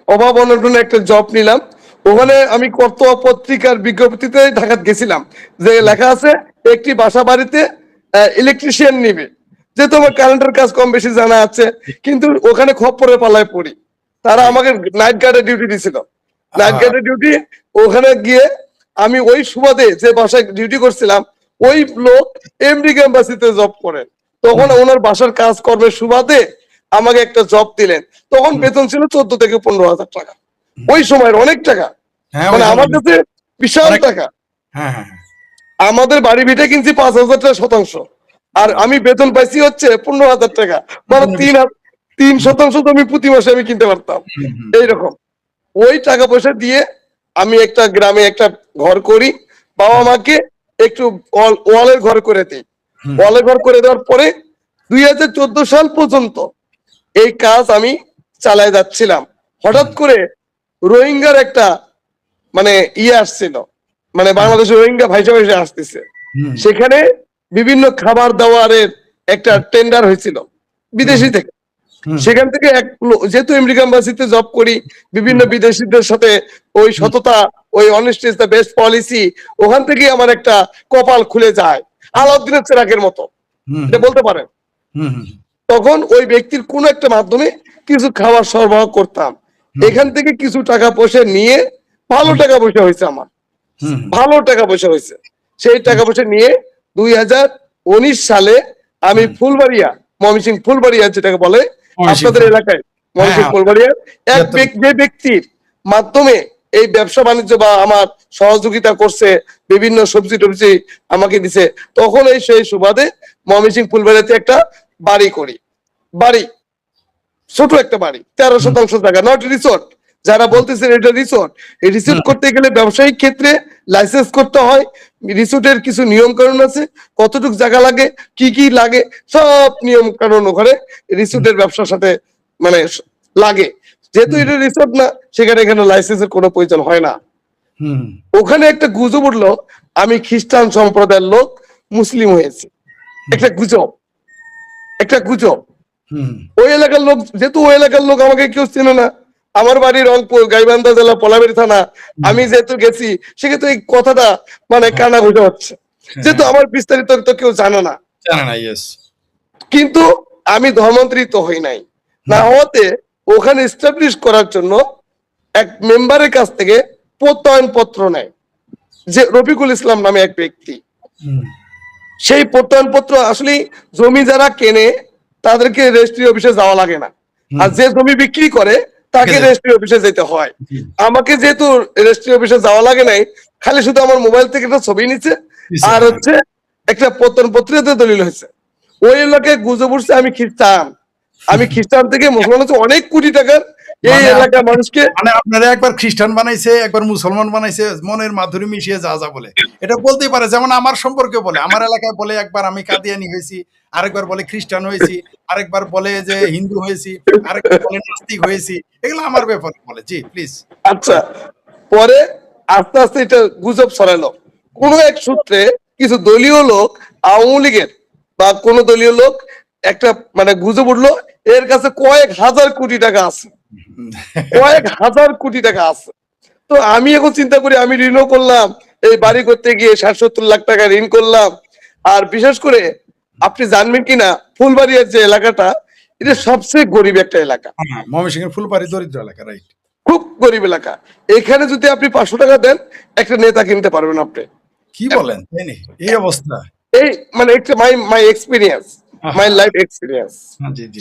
অভাব অনটনে একটা জব নিলাম। ওখানে আমি কর্তব্য পত্রিকার বিজ্ঞপ্তিতে ঢাকা গেছিলাম, যে লেখা আছে একটি বাসা বাড়িতে ইলেকট্রিশিয়ান নিবে। যেহেতু আমার কারেন্টের কাজ কম বেশি জানা আছে, কিন্তু ওখানে খপ্পরে পালায় পড়ি। তারা আমাকে নাইট গার্ডের ডিউটি দিছিল। নাইট গার্ডের ডিউটি, ওখানে গিয়ে আমি ওই সুবাদে যে বাসায় ডিউটি করছিলাম, ওই লোক আমেরিকা এম্বাসিতে জব করেন। তখন ওনার বাসার কাজ কর্মের সুবাদে আমাকে একটা জব দিলেন। তখন বেতন ছিল 14 থেকে 15,000 টাকা। ওই সময়ের অনেক টাকা, মানে আমার কাছে বিশাল টাকা। আমাদের বাড়ি ভিটে কিনছি 5,000 টাকা শতাংশ, আর আমি বেতন পাইছি হচ্ছে 15,000 টাকা, মানে 3% তো আমি প্রতি মাসে আমি কিনতে পারতাম এইরকম। ওই টাকা পয়সা দিয়ে আমি একটা গ্রামে একটা ঘর করি, বাবা মাকে একটু ওয়ালের ঘর করে দিই। ওয়ালের ঘর করে দেওয়ার পরে 2014 সাল পর্যন্ত এই কাজ আমি চালায় যাচ্ছিলাম। হঠাৎ করে রোহিঙ্গার একটা মানে আসছিল, মানে বাংলাদেশের রোহিঙ্গা ভাইসা ভাইসা আসতেছে। সেখানে বিভিন্ন খাবার দাবারের একটা টেন্ডার হয়েছিল বিদেশি থেকে। সেখান থেকে যেহেতু আমেরিকা এম্বাসিতে জব করি, বিভিন্ন বিদেশিদের সাথে ওই সততা, ওই honesty is the best policy, ওখান থেকে আমার একটা কপাল খুলে যায় আলাউদ্দিনের চেরাকের মতো, এটা বলতে পারেন। তখন ওই ব্যক্তির কোন একটা মাধ্যমে কিছু খাবার সরবরাহ করতাম। এখান থেকে কিছু টাকা পয়সা নিয়ে, ভালো টাকা পয়সা হয়েছে আমার, ভালো টাকা পয়সা হয়েছে। সেই টাকা পয়সা নিয়ে 2019 সালে আমি ফুলবাড়িয়া, ময়মনসিংহ ফুলবাড়িয়া যেটাকে বলে আপনাদের এলাকায়, ময়মনসিংহ ফুলবাড়িয়া যে ব্যক্তির মাধ্যমে এই ব্যবসা বাণিজ্য বা আমার সহযোগিতা করছে, বিভিন্ন সবজি টবজি আমাকে দিছে, তখন সেই সুবাদে ময়মনসিংহ ফুলবাড়িয়াতে একটা বাড়ি করি। বাড়ি ছোট একটা বাড়ি, 13% জায়গা, নট রিসোর্ট। যারা বলতেছেন এটা রিসোর্ট, এই রিসোর্ট করতে গেলে ব্যবসায়িক ক্ষেত্রে লাইসেন্স করতে হয়, রিসোর্টের কিছু নিয়ম কানুন আছে, কতটুকু জায়গা লাগে, কি কি লাগে, সব নিয়ম কানুন ওখানে রিসোর্টের ব্যবসার সাথে মানে লাগে। যেহেতু এটা রিসোর্ট না, সেখানে এখানে লাইসেন্সের কোনো প্রয়োজন হয় না। ওখানে একটা গুজব উঠলো আমি খ্রিস্টান সম্প্রদায়ের লোক মুসলিম হয়েছি, একটা গুজব, একটা গুজব। ওই এলাকার লোক, যেহেতু ওই এলাকার লোক আমাকে কেউ চেনে না, আমার বাড়ি রংপুর, গাইবান্ধা জেলা, পলাবেড়ি থানা, আমি যেহেতু গেছি সেক্ষেত্রে এই কথাটা মানে কানা ঘুষা হচ্ছে, যেহেতু আমার বিস্তারিত তো কেউ জানে না। কিন্তু আমি ধর্মান্তরিত হই নাই, না হওয়াতে ওখানে এস্টাবলিশ করার জন্য এক মেম্বারের কাছ থেকে প্রত্যয়ন পত্র নেয়, যে রফিকুল ইসলাম নামে এক ব্যক্তি। সেই প্রত্যয়ন পত্র আসলে জমি যারা কেনে তাদেরকে রেজিস্ট্রি অফিসে যাওয়া লাগে না, আর যে জমি বিক্রি করে তাকে রেজিস্ট্রি অফিসে যেতে হয়। আমাকে যেহেতু রেজিস্ট্রি অফিসে যাওয়া লাগে নাই, খালি শুধু আমার মোবাইল থেকে একটা ছবি নিচ্ছে আর হচ্ছে একটা প্রত্যয়ন পত্রিতে দলিল হয়েছে। ওই এলাকায় গুজব উঠছে আমি খ্রিস্টান, আমি খ্রিস্টান থেকে মুসলমান হচ্ছে অনেক কোটি টাকার এই এলাকার মানুষকে, মানে আপনারা একবার খ্রিস্টান বানাইছে, একবার মুসলমান বানাইছে, মনের মাধুরী মিশিয়ে যা যা বলে এটা বলতেই পারে। যেমন আমার সম্পর্কে বলে, আমার এলাকায় বলে একবার আমি কাদিয়ানি হয়েছি, আরেকবার বলে খ্রিস্টান হয়েছি, আরেকবার বলে যে হিন্দু হয়েছি, আরেকবার বলে নাস্তিক হয়েছি, এগুলো আমার ব্যাপারে বলে। জি প্লিজ। আচ্ছা, পরে আস্তে আস্তে এটা গুজব ছড়ালো। কোন এক সূত্রে কিছু দলীয় লোক, আওয়ামী লীগের বা কোন দলীয় লোক একটা মানে গুজব উঠলো এর কাছে কয়েক হাজার কোটি টাকা আছে, কয়েক হাজার কোটি টাকা আছে। তো আমি এখন চিন্তা করি, আমি ঋণও করলাম, এই বাড়ি করতে গিয়ে 60-70 লাখ টাকা ঋণ করলাম। আর বিশেষ করে আপনি জানবেন কিনা, ফুলবাড়িয়ার যে এলাকাটা, এটা সবচেয়ে গরিব একটা এলাকা, ময়মনসিংহের ফুলবাড়ি দরিদ্র এলাকা, রাইট, খুব গরিব এলাকা। এখানে যদি আপনি 500 টাকা দেন একটা নেতা কিনতে পারবেন আপনি। কি বলেন? এই অবস্থা, এই মানে একটা মাই এক্সপিরিয়েন্স, মাই লাইফ এক্সপিরিয়েন্স।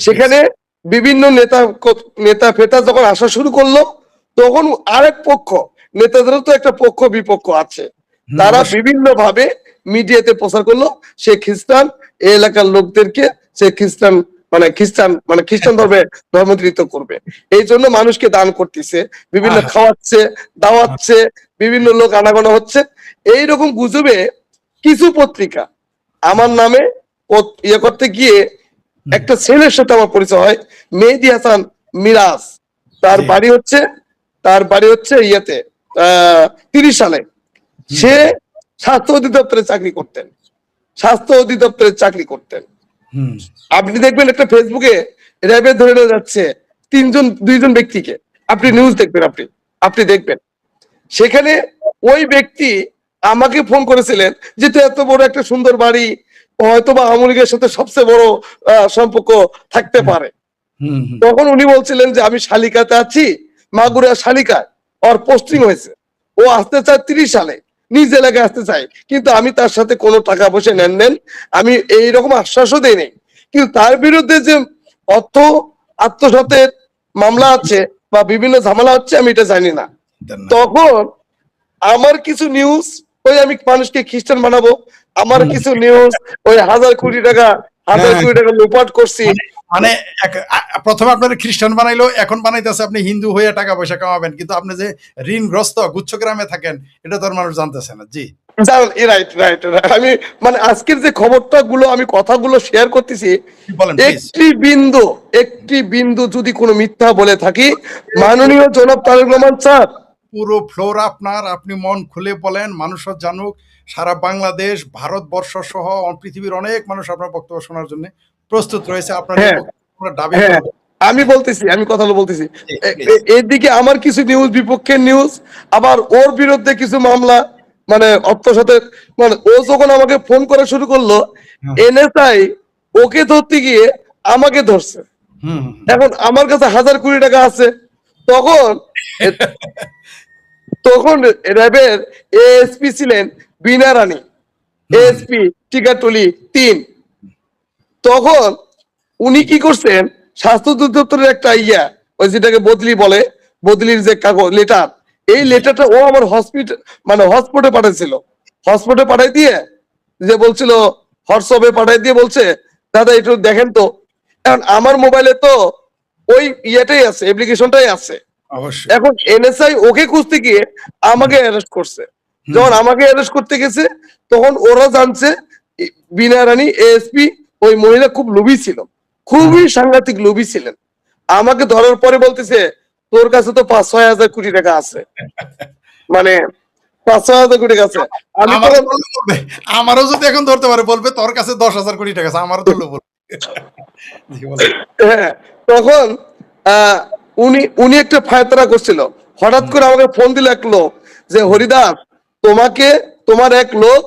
সেখানে বিভিন্ন নেতা ফেতা যখন আসা শুরু করলো, তখন আরেক পক্ষ, নেতাদেরও তো একটা পক্ষ বিপক্ষ আছে, তারা বিভিন্ন ভাবে মিডিয়াতে প্রচার করলো সে খ্রিস্টান, এই এলাকার লোকদেরকে সে খ্রিস্টান খ্রিস্টান ধর্মে ধর্মান্তরিত করবে। এই জন্য মানুষকে দান করতেছে, বিভিন্ন খাওয়াচ্ছে, দাওয়াচ্ছে, বিভিন্ন লোক আনাগোনা হচ্ছে। এইরকম গুজবে কিছু পত্রিকা আমার নামে ইয়ে করতে গিয়ে একটা ছেলের সাথে আমার পরিচয় হয়, মেহেদী হাসান মিরাজ। তার বাড়ি হচ্ছে ইয়েতে 30 সালে সে স্বাস্থ্য অধিদপ্তরে চাকরি করতেন। আপনি দেখবেন একটা ফেসবুকে র্যাবে ধরে নিয়ে যাচ্ছে 2জন ব্যক্তিকে, আপনি নিউজ দেখবেন, আপনি দেখবেন সেখানে ওই ব্যক্তি আমাকে ফোন করেছিলেন যে তুই এত বড় একটা সুন্দর বাড়ি, হয়তো বা আওয়ামী লীগের সাথে সবচেয়ে বড় সম্পর্ক থাকতে পারে। হুম, হুম। তখন উনি বলছিলেন যে আমি শালিকাতে আছি, মাগুরা শালিকায় ওর পোস্টিং হয়েছে, ও আসতে চায় 30 সালে, নিজ এলাকায় আসতে চায়, কিন্তু আমি তার সাথে কোনো টাকা পয়সা নেন, আমি এইরকম আশ্বাসও দেই নাই। কিন্তু তার বিরুদ্ধে যে অর্থ আত্মসাতের মামলা আছে বা বিভিন্ন ঝামেলা হচ্ছে আমি এটা জানি না। দেন না। তখন আমার কিছু নিউজ, ওই আমি মানুষকে খ্রিস্টান বানাবো, আমার হুম। কিছু নিউজ ওই 1000 কোটি টাকা হ্যাঁ, লোপাট করছি। মানে মানে প্রথমে আপনার খ্রিস্টান বানাইলো, এখন বানাইতেছে আপনি হিন্দু হয়ে টাকা পয়সা কামাবেন, কিন্তু আপনি যে ঋণগ্রস্ত গুচ্ছগ্রামে থাকেন এটা তো আর মানুষ জানতেছে না। জি, রাইট রাইট, আমি মানে আজকের যে খবরটা গুলো আমি কথাগুলো শেয়ার করতেছি, বলেন প্লিজ। একটি বিন্দু যদি কোনো মিথ্যা বলে থাকি, মাননীয় জনাব তারেক রহমান স্যার, পুরো ফ্লোর আপনার, আপনি মন খুলে বলেন, মানুষও জানুক, সারা বাংলাদেশ ভারতবর্ষ সহ পৃথিবীর অনেক মানুষ আপনার বক্তব্য শোনার জন্য প্রস্তুত রয়েছে। আপনার এই হ্যাঁ বক্তব্য আমরা দাবি হ্যাঁ, করব। আমি বলতেছি, আমি কথাগুলো বলতেছি। প্লিজ। এদিকে আমার কিছু নিউজ, বিপক্ষের নিউজ, আবার ওর বিরুদ্ধে কিছু মামলা, মানে আত্মসাতের, মানে ও যখন আমাকে ফোন করা শুরু করলো, এনএসআই ওকে ধরতে গিয়ে আমাকে ধরছে। হুম, এখন আমার কাছে 1000 কোটি টাকা আছে। তখন তখন র্যাবের এএসপি ছিলেন বিনা রানী, এএসপি টিকাটুলি 3। তখন উনি কি করছেন, স্বাস্থ্য অধিদপ্তরের একটা ওই যেটাকে বদলি বলে, বদলির যে কাগজ লেটার, এই জি। লেটারটা ও আমার হসপিটাল মানে হটস্পটে পাঠাইছিল, হটস্পটে পাঠাই দিয়ে যে বলছিল, হোয়াটসঅ্যাপে পাঠাই দিয়ে বলছে দাদা একটু দেখেন তো। এখন আমার মোবাইলে তো ওই ইয়েটাই আছে, অ্যাপ্লিকেশনটাই আছে। অবশ্যই। এখন এনএসআই ওকে খুঁজতে গিয়ে আমাকে অ্যারেস্ট করছে। যখন আমাকে অ্যারেস্ট করতে গেছে, তখন ওরা জানছে বিনা রানী এএসপি, ওই মহিলা খুব লোভী ছিল, খুবই সাংঘাতিক লোভী ছিলেন। আমাকে ধরার পরে বলতেছে তোর কাছে তো 5-6 হাজার কোটি টাকা আছে, মানে 5-6 হাজার কোটি টাকা আছে। আমি আমারও তখন ধরলে বলবে, আমারও যদি এখন ধরতে পারে বলবে তোর কাছে 10,000 কোটি টাকা আছে, আমারও ধরলে বলবে। জি, বলেন। হ্যাঁ, তখন আহ, উনি উনি একটা ফায়তারা করছিল। হঠাৎ করে আমাকে ফোন দিল এক লোক যে হরিদাস, তোমাকে, তোমার এক লোক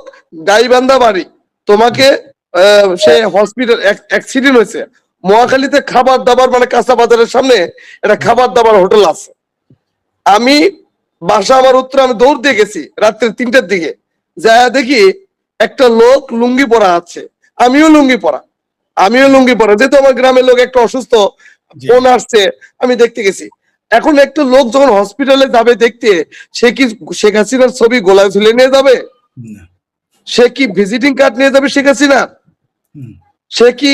গাইবান্ধা বাড়ি, তোমাকে সে হসপিটাল অ্যাক্সিডেন্ট হয়েছে, মহাখালীতে খাবার দাবার মানে কাঁচা বাজারের সামনে একটা খাবার দাবার হোটেল আছে। আমি বাসা আমার উত্তরে, আমি দৌড় দিয়ে গেছি রাত্রে 3টার দিকে, যা দেখি একটা লোক লুঙ্গি পরা আছে, আমিও লুঙ্গি পরা, যেহেতু আমার গ্রামের লোক একটা অসুস্থ, জি। ফোন আসছে, আমি দেখতে গেছি। এখন একটা লোক যখন হসপিটালে যাবে দেখতে, সে কি শেখ হাসিনার ছবি গোলায় ঝুলে নিয়ে যাবে? না। সে কি ভিজিটিং কার্ড নিয়ে যাবে শেখ হাসিনা? হুম, সে কি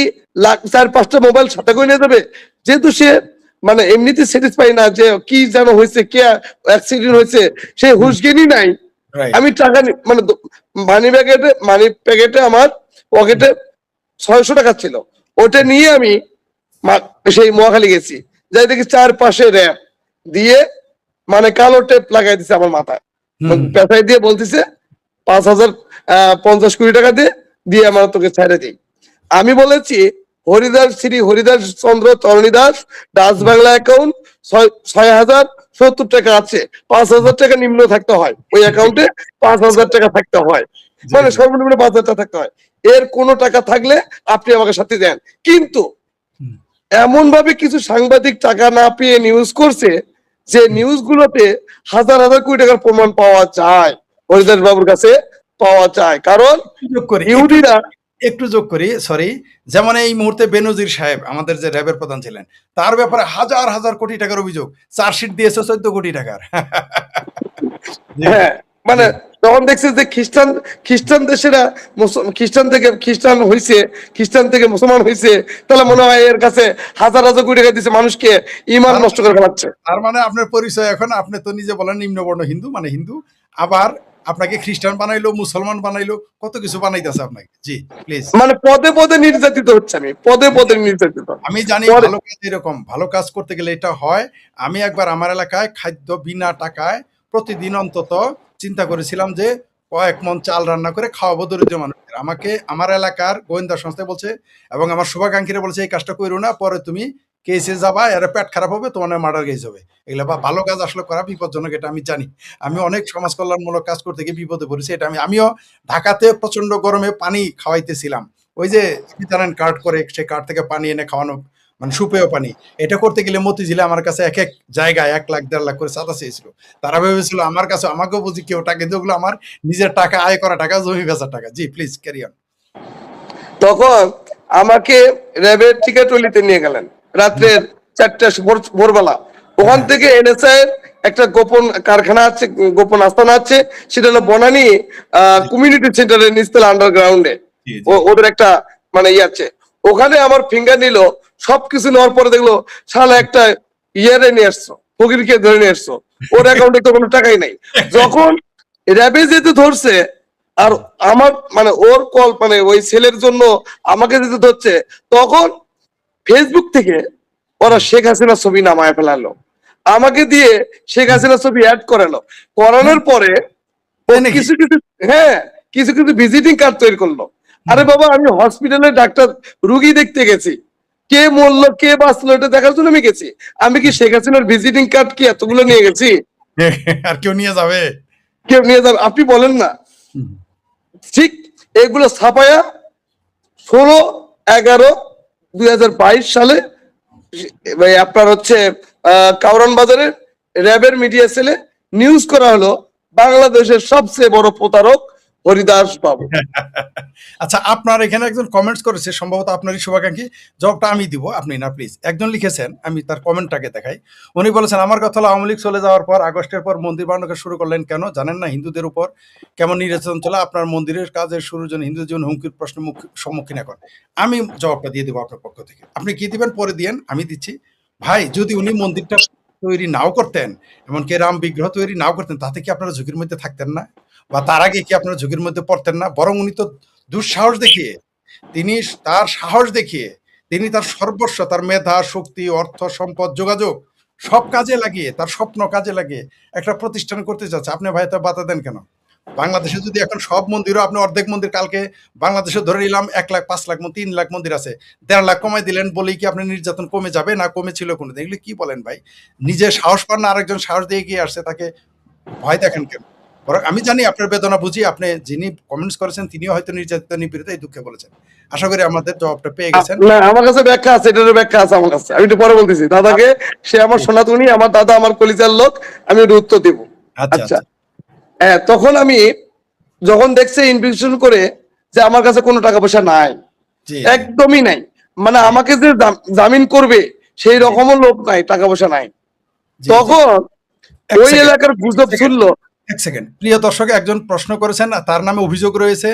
4-5টা মোবাইল সাথে করে নিয়ে যাবে? যেহেতু সে মানে এমনিতে স্যাটিসফাই না যে কি যেন হয়েছে, কে অ্যাক্সিডেন্ট হয়েছে, সে হুঁশ জ্ঞানই নাই। রাইট। আমি টাকা মানে মানি প্যাকেটে আমার পকেটে 600 টাকা ছিল, ওটা নিয়ে আমি সেই মহাখালী গেছি, যাই দেখি চারপাশে র্যাপ দিয়ে মানে কালো টেপ লাগাই দিছে আমার মাথায়, পেঁচাই দিয়ে বলতেছে 50,050 কোটি টাকা দিয়ে দিয়ে আমার তোকে ছেড়ে দিই। আমি বলেছি হরিদাস, শ্রী হরিদাস চন্দ্র তরণী দাস, ডাচ বাংলা অ্যাকাউন্ট 6,070 টাকা আছে, 5,000 টাকা নিম্ন থাকতে হয় ওই অ্যাকাউন্টে, 5,000 টাকা থাকতে হয়, জি, মানে জি। সর্বনিম্ন 5,000 টাকা থাকতে হয়। এর কোনো টাকা থাকলে আপনি আমাকে সাথে দেন। কিন্তু হুম, এমন ভাবে কিছু সাংবাদিক টাকা না পেয়ে নিউজ করছে, যে নিউজ গুলোতে হাজার হাজার কোটি টাকার প্রমাণ পাওয়া যায়, হরিদাস বাবুর কাছে পাওয়া যায়, কারণ একটু যোগ করি, ইহুদিরা একটু যোগ করি, সরি। যেমন এই মুহূর্তে বেনজির সাহেব আমাদের যে র্যাবের প্রধান ছিলেন, তার ব্যাপারে হাজার হাজার কোটি টাকার অভিযোগ, চার্জশিট দিয়েছে 14 কোটি টাকার। জি, হ্যাঁ, মানে জি। তখন দেখছে যে খ্রিস্টান দেশেরা খ্রিস্টান থেকে খ্রিস্টান হয়েছে, খ্রিস্টান থেকে মুসলমান হয়েছে, তাহলে মনে হয় এর কাছে হাজার হাজার কোটি টাকা দিচ্ছে, মানুষকে ইমান তার নষ্ট করে ফেলাচ্ছে। তার মানে আপনার পরিচয় এখন, আপনি তো নিজে বলেন নিম্নবর্ণ হিন্দু, মানে হিন্দু, আবার আপনাকে খ্রিস্টান বানাইলো, মুসলমান বানাইলো, কত কিছু বানাইতেছে আপনাকে। জি, প্লিজ। মানে পদে পদে নির্যাতিত হচ্ছে, আমি পদে পদে নির্যাতিত। আমি জানি পরে ভালো কাজ এরকম, ভালো কাজ করতে গেলে এটা হয়। আমি একবার আমার এলাকায় খাদ্য বিনা টাকায় প্রতিদিন অন্তত চিন্তা করেছিলাম যে কয়েক মণ চাল রান্না করে খাওয়াবো দরিদ্র মানুষদের। আমাকে আমার এলাকার গোয়েন্দা সংস্থায় বলছে এবং আমার শুভাকাঙ্ক্ষীরা বলছে এই কাজটা কইরো না, পরে তুমি কেসে যাবা, এর পেট খারাপ হবে, তোমার মার্ডার কেস হবে। এগুলা বা ভালো কাজ আসলে করা বিপজ্জনক, এটা আমি জানি। আমি অনেক সমাজ কল্যাণমূলক কাজ করতে গিয়ে বিপদে পড়েছি। এটা আমিও ঢাকাতে প্রচন্ড গরমে পানি খাওয়াইতেছিলাম। ওই যে আপনি জানেন কার্ড করে, সেই কার্ড থেকে পানি এনে খাওয়ানো, মানে সুপেয় পানি। এটা করতে গেলে মতিঝিলে আমার কাছে এক এক জায়গায় 1 লাখ 1.5 লাখ করে চাঁদা চেয়েছিল। তারা ভেবেছিল আমার কাছে, আমাকেও বুঝি কেউ টাকা, কিন্তু ওগুলো আমার নিজের টাকা, আয় করা টাকা, জমি বেচার টাকা। জি প্লিজ ক্যারি অন। তখন আমাকে র্যাবের টিকাটলিতে নিয়ে গেলেন রাত্রের 4টা ভোরবেলা। ওখান হ্যাঁ, থেকে এনএসআই একটা গোপন কারখানা আছে, গোপন আস্তানা আছে, সেটা হলো বনানী জি, কমিউনিটি সেন্টারের নিচতলা আন্ডারগ্রাউন্ডে। জি, জি। ওদের একটা মানে ইয়ে আছে। ওখানে আমার ফিঙ্গার নিল, সবকিছু নেওয়ার পরে দেখলো শালা একটা ইয়ারে নিয়ে আসছো, ফকিরকে ধরে নিয়ে আসছো, ওর অ্যাকাউন্টে তো কোনো টাকাই নাই। যখন র্যাবে যেতে ধরছে, আর আমার মানে ওর কল মানে ওই ছেলের জন্য আমাকে যেতে ধরছে, তখন ফেসবুক থেকে ওরা শেখ হাসিনার ছবি নামায় ফেলালো, আমাকে দিয়ে শেখ হাসিনার ছবি অ্যাড করালো। করানোর পরে ও তাই নাকি? কিছু কিছু, হ্যাঁ, কিছু কিছু ভিজিটিং কার্ড তৈরি করলো। আরে বাবা, আমি হসপিটালে ডাক্তার রুগী দেখতে গেছি, কে মরলো কে বাঁচলো এটা দেখার জন্য আমি গেছি। আমি কি শেখ হাসিনার ভিজিটিং কার্ড কি এতগুলো নিয়ে গেছি? আর কেউ নিয়ে যাবে? কেউ নিয়ে যাবে? আপনি বলেন না। ঠিক এগুলো ছাপায়া 16/11/2022 সালে আপনার হচ্ছে কাউরান বাজারের র্যাবের মিডিয়া সেলে নিউজ করা হলো, বাংলাদেশের সবচেয়ে বড় প্রতারক হরিদাস বাবু। আচ্ছা, আপনার এখানে একজন কমেন্টস করেছে, সম্ভবত আপনারই শুভাকাঙ্ক্ষী। জবাবটা আমি দিব, আপনি না প্লিজ। একজন লিখেছেন, আমি তার কমেন্টটাকে দেখাই। উনি বলেছেন, আমার কথা হলো আওয়ামী লীগ চলে যাওয়ার পর আগস্টের পর মন্দির বানানো শুরু করলেন কেন? জানেন না হিন্দুদের উপর কেমন নির্যাতন চলে? আপনার মন্দিরের কাজের শুরুর জন্য হিন্দু জীবন হুমকির প্রশ্ন সম্মুখীন এখন। আমি জবাবটা দিয়ে দেবো আপনার পক্ষ থেকে। আপনি কি দিবেন পরে দিয়েন, আমি দিচ্ছি। ভাই, যদি উনি মন্দিরটা তৈরি নাও করতেন, এমনকি রাম বিগ্রহ তৈরি নাও করতেন, তাতে কি আপনারা ঝুঁকির মধ্যে থাকতেন না? বা তার আগে কি আপনারা ঝুঁকির মধ্যে পড়তেন না? বরং উনি তো দুঃসাহস দেখিয়ে, তিনি তার সাহস দেখিয়ে, তিনি তার সর্বস্ব, তার মেধা, শক্তি, অর্থ, সম্পদ, যোগাযোগ সব কাজে লাগিয়ে, তার স্বপ্ন কাজে লাগিয়ে একটা প্রতিষ্ঠান করতে চাচ্ছে। আপনি ভাই তা বাধা দেন কেন? বাংলাদেশে যদি এখন সব মন্দিরও, আপনি অর্ধেক মন্দির কালকে বাংলাদেশে ধরে নিলাম 1 লাখ, 5 লাখ, 3 লাখ মন্দির আছে, 1.5 লাখ কমাই দিলেন বলেই কি আপনার নির্যাতন কমে যাবে? না কমেছিল কোনোদিন? এগুলো কি বলেন ভাই? নিজে সাহস পান না, আরেকজন সাহস দিয়ে এগিয়ে আসছে, তাকে ভয় দেখেন কেন? বরং আমি জানি আপনার বেদনা বুঝি, আপনি যিনি কমেন্টস করেছেন তিনিও হয়তো নির্যাতিত নিপীড়িত, এই দুঃখে বলেছেন। আশা করি আমাদের জবাবটা পেয়ে গেছেন। না, আমার কাছে ব্যাখ্যা আছে, এটার ব্যাখ্যা আছে আমার কাছে, আমি একটু পরে বলতেছি দাদাকে। সে আমার সনাতনী, আমার দাদা আমার কলিজার লোক, আমি একটু উত্তর দেব। আচ্ছা, আচ্ছা, আচ্ছা। হ্যাঁ, তখন আমি যখন দেখছে ইনভেস্টিগেশন করে যে আমার কাছে কোনো টাকা পয়সা নাই, জি, জি, একদমই নাই, মানে জি, আমাকে যে জামিন করবে সেই জি, রকমও লোক নাই, টাকা পয়সা নাই। জি, জি। তখন ১ ওই সেকেন্ড, এলাকার ১ গুজব সেকেন্ড, শুনলো। ১ সেকেন্ড। প্রিয় দর্শক, একজন প্রশ্ন করেছেন, তার নামে অভিযোগ রয়েছে,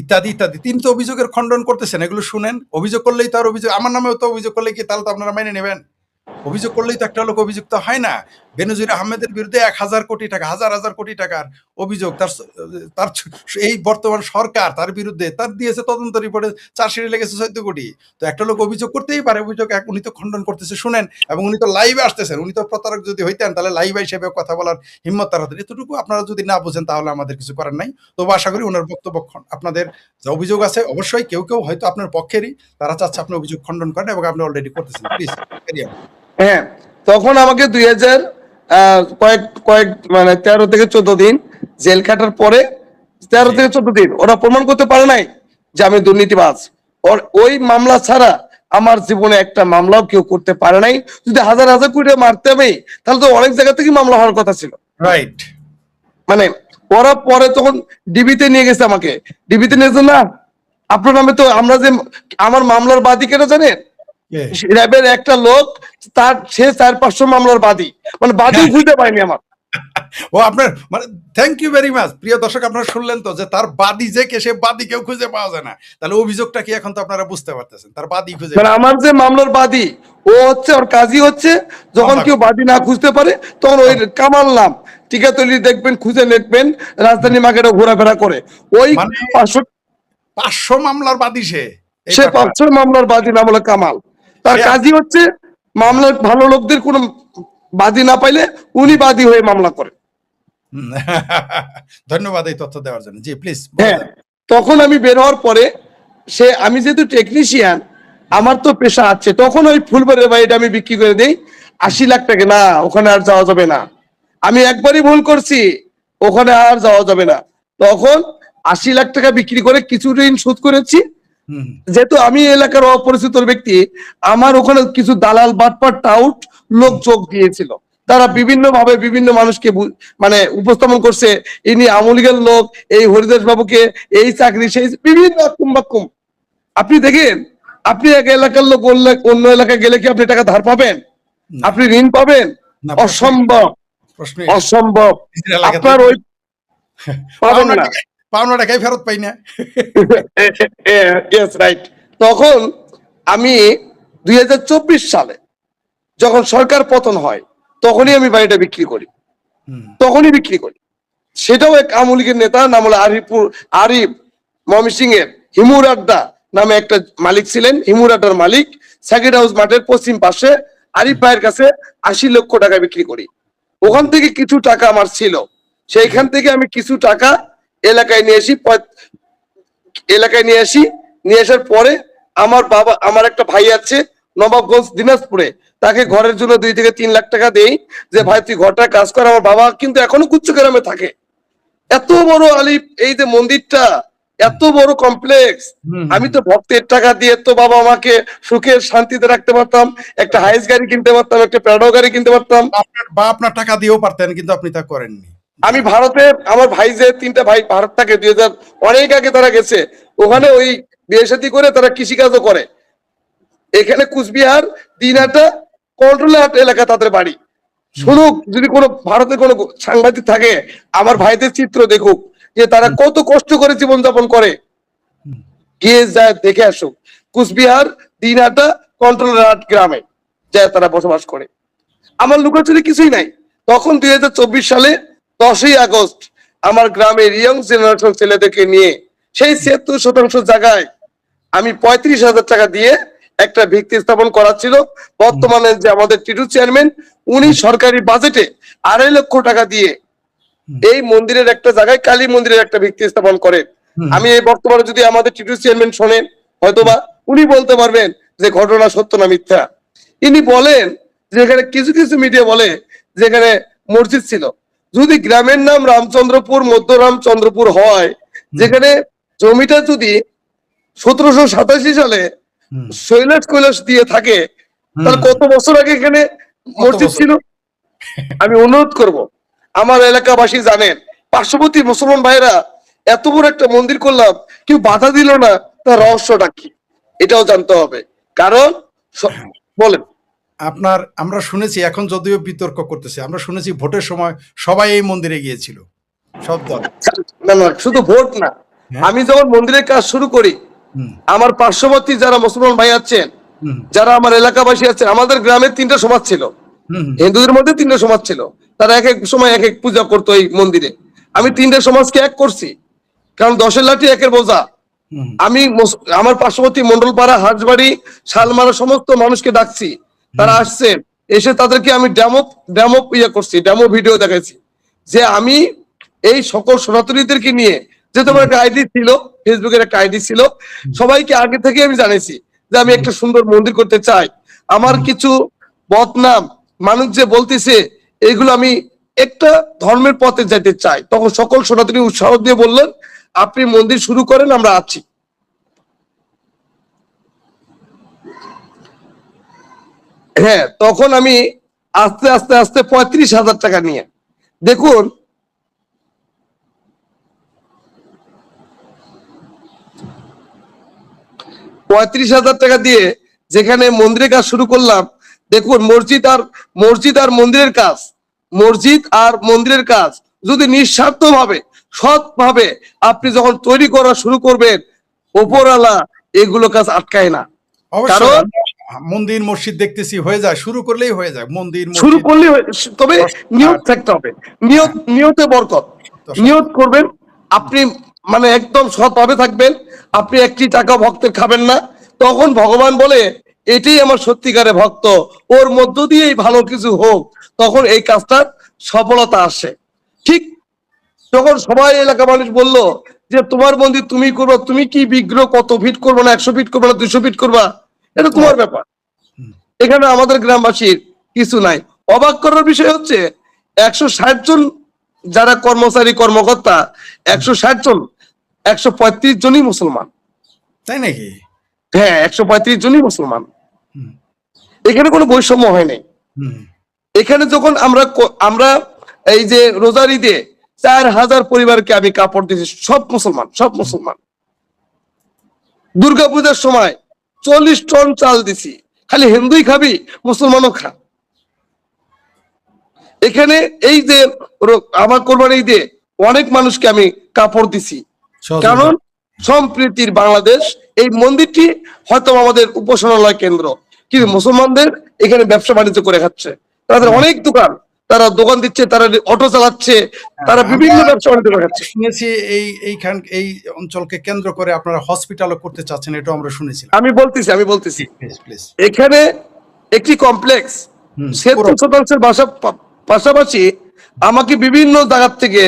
ইত্যাদি, ইত্যাদি। তিনি তো অভিযোগের খণ্ডন করতেছেন, এগুলো শুনেন। অভিযোগ করলেই তার অভিযোগ, আমার নামেও তো অভিযোগ করলে কি তাহলে তো আপনারা মেনে নেবেন? অভিযোগ করলেই তো একটা লোক অভিযুক্ত হয় না। বেনজির আহমেদের বিরুদ্ধে ১,০০০ কোটি টাকা, হাজার হাজার কোটি টাকার অভিযোগ, তার এই বর্তমান সরকার তার বিরুদ্ধে তার দিয়েছে তদন্ত রিপোর্টে, চার্জশিটে লেগেছে ১৪ কোটি। তো একটা লোক অভিযোগ করতেই পারে, অভিযোগ উনি তো খণ্ডন করতেছে, শুনেন। এবং উনি তো লাইভে আসতেছেন, উনি তো প্রতারক যদি হইতেন তাহলে লাইভে হিসেবে কথা বলার হিম্মত তার হাতে। এতটুকু আপনারা যদি না বুঝেন তাহলে আমাদের কিছু করার নাই। তবু আশা করি ওনার বক্তব্য, আপনাদের যে অভিযোগ আছে, অবশ্যই কেউ কেউ হয়তো আপনার পক্ষেরই, তারা চাচ্ছে আপনি অভিযোগ খণ্ডন করেন, এবং আপনি অলরেডি করতেছেন। Please carry on. হ্যাঁ, তখন আমাকে 2000 কয়েক কয়েক মানে 13 থেকে 14 দিন জেল খাটার পরে, তেরো জি, থেকে চোদ্দ দিন ওরা প্রমাণ করতে পারে নাই যে আমি দুর্নীতিবাজ। ওই মামলা ছাড়া আমার জীবনে একটা মামলাও কেউ করতে পারে নাই। যদি হাজার হাজার কোটি টাকা মারতে হবে, তাহলে তো অনেক জায়গা থেকে মামলা হওয়ার কথা ছিল। রাইট। মানে ওরা পরে তখন ডিবিতে নিয়ে গেছে আমাকে, ডিবিতে নিয়েছে না, আপনার নামে তো আমরা যে, আমার মামলার বাদী কেন জানেন? কে? র্যাবের একটা লোক, তার সে 400-500 মামলার বাদী, মানে বাদীও খুঁজে পায়নি আমার। ও আপনার মানে, থ্যাংক ইউ ভেরি মাচ। প্রিয় দর্শক, আপনারা শুনলেন তো যে তার বাদী যে কে, সে বাদী কেউ খুঁজে পাওয়া যায় না। তাহলে অভিযোগটা কি এখন তো আপনারা বুঝতে পারতেছেন, তার বাদী খুঁজে মানে পাওয়া যায় আমার যে মামলার বাদী, ও হচ্ছে ওর কাজই হচ্ছে, যখন মামলা কেউ করে। বাদী না খুঁজতে পারে তখন ওই কামাল নাম টিকাতলি দেখবেন, খুঁজে দেখবেন রাজধানী মার্কেটে ঘোরাফেরা করে। ওই মানে 500, ৫০০ মামলার বাদী সে, এই সে পাটনা। 500 মামলার বাদী নাম হলো কামাল। তার সে কাজই হচ্ছে মামলার ভালো লোকদের কোনো বাদী না পাইলে উনি বাদী হয়ে মামলা করে। হুম, ধন্যবাদ এই তথ্য দেওয়ার জন্য। জি প্লিজ বলে হ্যাঁ, যান। তখন আমি বের হওয়ার পরে আমি যেহেতু টেকনিশিয়ান, আমার তো পেশা আছে, তখন ওই ফুলবাড়ির বাড়িটা আমি বিক্রি করে দিই 80 লাখ টাকা। না, ওখানে আর যাওয়া যাবে না, আমি একবারই ভুল করছি, ওখানে আর যাওয়া যাবে না। তখন 80 লাখ টাকা বিক্রি করে কিছু ঋণ শোধ করেছি। হুম যেহেতু আমি এলাকার অপরিচিত ব্যক্তি, আমার ওখানে কিছু দালাল বাটপার টাউট লোক যোগ দিয়েছিল। তারা বিভিন্ন ভাবে বিভিন্ন মানুষকে মানে উপস্থাপন করছে, ইনি আওয়ামী লীগের লোক, এই হরিদাস বাবুকে এই চাকরি সেই বিভিন্ন রকম বাক্যম। আপনি দেখেন, আপনি এক এলাকার লোক অন্য এলাকায় গেলে কি আপনি টাকা ধার পাবেন? না আপনি ঋণ পাবেন? না অসম্ভব, প্রশ্ন অসম্ভব। নিজের এলাকাতে আপনার ওই পাবেন পাওনা না। টাকা পাওনা টাকাই ফেরত পাই না। Yes, right. তখন আমি 2024 সালে যখন সরকার পতন হয়, তখনই আমি বাড়িটা বিক্রি করি, হুম তখনই বিক্রি করি। সেটাও এক আওয়ামী লীগের নেতা, নাম হলো আরিফ, ময়মনসিং এর হিমুর আড্ডা নামে একটা মালিক ছিলেন। হিমুর আড্ডার মালিক সাকির হাউস মাঠের পশ্চিম পাশে আরিফ ভাইয়ের কাছে 80 লক্ষ টাকা বিক্রি করি। ওখান থেকে কিছু টাকা আমার ছিল, সেইখান থেকে আমি কিছু টাকা এলাকায় নিয়ে আসি। নিয়ে আসার পরে আমার বাবা, আমার একটা ভাই আছে নবাবগঞ্জ দিনাজপুরে, তাকে ঘরের জন্য 2 থেকে 3 লাখ টাকা দেই, যে ভাই তুই ঘরটা কাজ কর। আমার বাবা কিন্তু এখনো কুচ্চগ্রামে থাকে। এত বড় আলিফ, এই যে মন্দিরটা, এত বড় কমপ্লেক্স, হুম আমি তো ভক্তের টাকা দিয়ে তো বাবা আমাকে সুখের শান্তিতে রাখতে পারতাম, একটা হাইস গাড়ি কিনতে পারতাম, একটা প্যাডো গাড়ি কিনতে পারতাম। আপনার টাকা দিয়েও পারতেন, কিন্তু আপনি তা করেননি। জি আমি ভারতে, আমার ভাই যে 3টা ভাই ভারত থাকে, 2000 অনেক আগে তারা গেছে ওখানে, ওই বিয়ে শাদী করে তারা কৃষিকাজও করে। এখানে কুচবিহার দিনহাটা কন্ট্রোলহাট এলাকা তাদের বাড়ি। শুনুক, যদি কোনো ভারতের কোনো সাংবাদিক থাকে, আমার ভাইদের চিত্র দেখুক, যে তারা কত কষ্ট করে জীবনযাপন করে, গিয়ে যায় দেখে আসুক। কুচবিহার দিনহাটা কন্ট্রোলহাট গ্রামে যায় তারা বসবাস করে। আমার লুকোচুরি কিছুই নাই। তখন 2024 সালে 10ই আগস্ট আমার গ্রামের ইয়ং জেনারেশন ছেলেদেরকে নিয়ে সেই 76% জায়গায় আমি 35,000 টাকা দিয়ে একটা ভিত্তি স্থাপন করা ছিল। বর্তমানে যে আমাদের টিটু চেয়ারম্যান, উনি সরকারি বাজেটে 2.5 লক্ষ টাকা দিয়ে এই মন্দিরের একটা জায়গায় কালী মন্দিরের একটা ভিত্তি স্থাপন করেন। আমি এই বর্তমানে যদি আমাদের টিটু চেয়ারম্যান শোনেন, হয়তোবা উনি বলতে পারবেন যে ঘটনা সত্য না মিথ্যা। ইনি বলেন যে এখানে কিছু কিছু মিডিয়া বলে যে এখানে মসজিদ ছিল। যদি গ্রামের নাম রামচন্দ্রপুর, মধ্য রামচন্দ্রপুর হয়, যেখানে জমিটা যদি 1787 সালে কৈলাস দিয়ে থাকে, তাহলে কত বছর আগে এখানে মসজিদ ছিল? আমি অনুরোধ করব, আমার এলাকাবাসী জানেন, পার্শ্ববর্তী মুসলমান ভাইরা এত বড় একটা মন্দির করলাম, কেউ বাধা দিল না, তার রহস্যটা কি এটাও জানতে হবে। কারণ বলেন, আপনার, আমরা শুনেছি, এখন যদিও বিতর্ক করতেছে, আমরা শুনেছি ভোটের সময় সবাই এই মন্দিরে গিয়েছিল, সব দল। না না, শুধু ভোট না, হ্যাঁ? আমি যখন মন্দিরের কাজ শুরু করি, হুম আমার পার্শ্ববর্তী যারা মুসলমান ভাই আছেন, হুম যারা আমার এলাকাবাসী আছে, আমাদের গ্রামে 3টা সমাজ ছিল। হুম হিন্দুদের মধ্যে 3টা সমাজ ছিল, তারা এক এক সময় এক এক পূজা করতো এই মন্দিরে। আমি 3টা সমাজকে এক করছি, কারণ 10-এর লাঠি 1-এর বোঝা। হুম আমি আমার পার্শ্ববর্তী মন্ডলপাড়া, হাঁসবাড়ি, শালমারা সমস্ত মানুষকে ডাকছি, তারা আসছে। এসে তাদেরকে আমি ডেমো করছি, ডেমো ভিডিও দেখাইছি, যে আমি এই সকল সনাতনীদেরকে নিয়ে, যে তোমার একটা আইডি ছিল, ফেসবুকের একটা আইডি ছিল, সবাইকে আগে থেকে আমি জানাইছি যে আমি একটা সুন্দর মন্দির করতে চাই। আমার কিছু বদনাম মানুষ যে বলতেছে, এইগুলো আমি একটা ধর্মের পথে যেতে চাই। তখন সকল সনাতনী উৎসাহ দিয়ে বললেন, আপনি মন্দির শুরু করেন, আমরা আছি। হ্যাঁ, তখন আমি আস্তে আস্তে আস্তে 35,000 টাকা নিয়ে, দেখুন 35,000 টাকা দিয়ে যেখানে মন্দিরের কাজ শুরু করলাম, দেখুন মসজিদ আর মন্দিরের কাজ, মসজিদ আর মন্দিরের কাজ যদি নিঃস্বার্থ ভাবে, সৎ ভাবে আপনি যখন তৈরি করা শুরু করবেন, ওপরওয়ালা এগুলো কাজ আটকায় না। অবশ্যই কারণ মন্দির মসজিদ দেখতেছি হয়ে যায়, শুরু করলেই হয়ে যায় মন্দির শুরু মসজিদ। করলে, তবে নিয়ত থাকতে হবে, নিয়তে বরকত। নিয়ত করবেন আপনি, মানে একদম সৎভাবে থাকবেন, আপনি একটি টাকা ভক্তের খাবেন না। তখন ভগবান বলে, এটাই আমার সত্যিকারের ভক্ত, ওর মধ্য দিয়েই ভালো কিছু হোক, তখন এই কাজটার সফলতা আসে। ঠিক যখন সবাই এলাকা মানুষ বলল যে তোমার মন্দির তুমি করবা, তুমি কি বিগ্রহ কত ফিট করবা, না 100 ফিট করবা, না 200 ফিট করবা, এটা তোমার ব্যাপার। এখানে আমাদের গ্রামবাসীর কিছু নাই। অবাক করার বিষয় হচ্ছে 160 জন যারা কর্মচারী কর্মকর্তা, 160 জন, 135 জনই মুসলমান। তাই নাকি? হ্যাঁ, 135 জনই মুসলমান। হুম। এখানে কোনো বৈষম্য হয় নাই। হুম। এখানে যখন আমরা এই যে রোজার ঈদে 4000 পরিবারকে আমি কাপড় দিয়েছি, সব মুসলমান, সব মুসলমান। দুর্গাপূজার সময় 40 টন চাল দিছি, খালি হিন্দুই খাবি, মুসলমানও খা। এখানে এই যে আমার কোরবানি ঈদে অনেক মানুষকে আমি কাপড় দিছি, কারণ সম্প্রীতির বাংলাদেশ। এই মন্দিরটি হয়তো আমাদের উপাসনালয় কেন্দ্র, কিন্তু মুসলমানদের এখানে ব্যবসা বাণিজ্য করে খাচ্ছে। তাদের অনেক দোকান, তারা দোকান দিচ্ছে, তারা অটো চালাচ্ছে, তারা বিভিন্ন ব্যবসা বাণিজ্য করে খাচ্ছে। শুনেছি এই অঞ্চলকে কেন্দ্র করে আপনারা হসপিটালও করতে চাচ্ছেন, এটা আমরা শুনেছিলাম। আমি বলতেছি প্লিজ। এখানে একটি কমপ্লেক্স 70% পাশাপাশি আমাকে বিভিন্ন জায়গা থেকে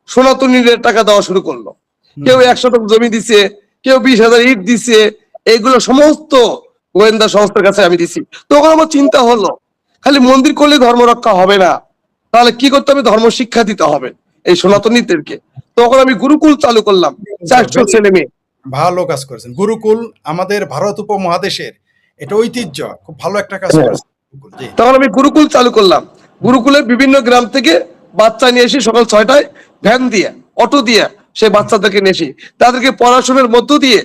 সনাতনীদের টাকা দেওয়া শুরু করলো। কেউ 100 শতক জমি দিছে, কেউ 20,000 ইট দিছে। এইগুলো সমস্ত গোয়েন্দা সংস্থার কাছে আমি দিছি। তখন আমার চিন্তা হলো, খালি মন্দির করলে ধর্ম রক্ষা হবে না, তাহলে কি করতে হবে? ধর্ম শিক্ষা দিতে হবে এই সনাতনীদেরকে। তখন আমি গুরুকুল চালু করলাম, 400 ছেলে মেয়ে। ভালো কাজ করেছেন। গুরুকুল আমাদের ভারত উপমহাদেশের এটা ঐতিহ্য, খুব ভালো একটা কাজ করেছেন। জি। তখন আমি গুরুকুল চালু করলাম। গুরুকুলে বিভিন্ন গ্রাম থেকে বাচ্চা নিয়ে এসে সকাল 6টায় ভ্যান দিয়ে, অটো দিয়ে সেই বাচ্চাদেরকে নিয়ে এসি, তাদেরকে পড়াশোনার মধ্য দিয়ে